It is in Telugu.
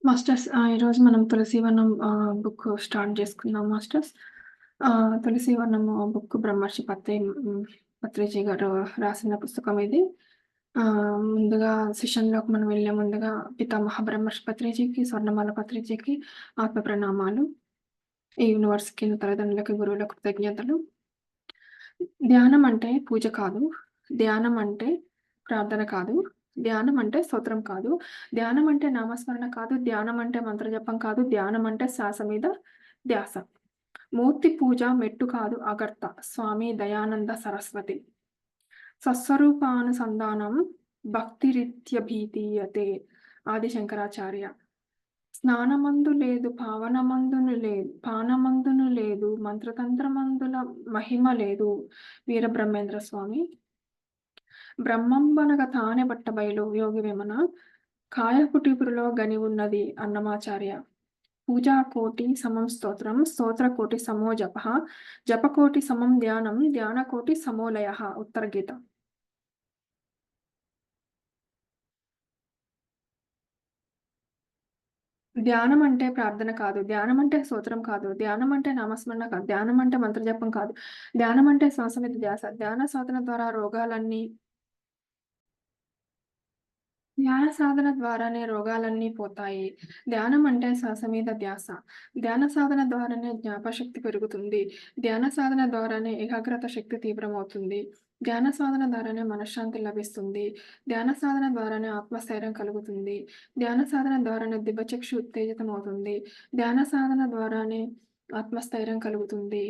మాస్టర్స్ ఈరోజు మనం 'తులసీవనం' బుక్ స్టార్ట్ చేసుకుందాం మాస్టర్స్. 'తులసీవనము' బుక్ బ్రహ్మర్షి పత్రిజీ గారు రాసిన పుస్తకం ఇది. ముందుగా సెషన్‌లోకి మనం వెళ్ళే ముందుగా పితామహ బ్రహ్మర్షి పత్రిజీకి, స్వర్ణమాల పత్రిజీకి ఆత్మ ప్రణామాలు. ఈ యూనివర్స్‌కి, తల్లిదండ్రులకి, గురువులకు కృతజ్ఞతలు. ధ్యానం అంటే పూజ కాదు. ధ్యానం అంటే ప్రార్థన కాదు. ధ్యానం అంటే స్తోత్రం కాదు. ధ్యానం అంటే నామస్మరణ కాదు. ధ్యానం అంటే మంత్రజపం కాదు. ధ్యానం అంటే శ్వాస మీద ధ్యాస. మూర్తి పూజ మెట్టు కాదు అగర్త. స్వామి దయానంద సరస్వతి. సస్వరూపానుసంధానం భక్తిరిత్యభిధీయతే. ఆది శంకరాచార్య. స్నానమందు లేదు, పానమందును లేదు, మంత్రతంత్రమందుల మహిమ లేదు. వీరబ్రహ్మేంద్ర స్వామి. బ్రహ్మంబనగ తానే బట్టబయలు యోగి వేమన. కాయకుటీపురలో గని ఉన్నది అన్నమాచార్య. పూజాకోటి సమం స్తోత్రం, స్తోత్రకోటి సమో జపః, జపకోటి సమం ధ్యానం, ధ్యానకోటి సమో లయః. ఉత్తర గీత. ధ్యానం అంటే ప్రార్థన కాదు. ధ్యానం అంటే స్తోత్రం కాదు. ధ్యానం అంటే నామస్మరణ కాదు. ధ్యానం అంటే మంత్రజపం కాదు. ధ్యానం అంటే శ్వాస మీద ధ్యాస. ధ్యాన సాధన ద్వారానే రోగాలన్నీ పోతాయి. ధ్యానం అంటే శ్వాస మీద ధ్యాస. ధ్యాన సాధన ద్వారానే జ్ఞాపశక్తి పెరుగుతుంది. ధ్యాన సాధన ద్వారానే ఏకాగ్రత శక్తి తీవ్రమవుతుంది. ధ్యాన సాధన ద్వారానే మనశ్శాంతి లభిస్తుంది. ధ్యాన సాధన ద్వారానే ఆత్మస్థైర్యం కలుగుతుంది. ధ్యాన సాధన ద్వారానే దివ్యచక్షు ఉత్తేజితమవుతుంది. ధ్యాన సాధన ద్వారానే ఆత్మస్థైర్యం కలుగుతుంది.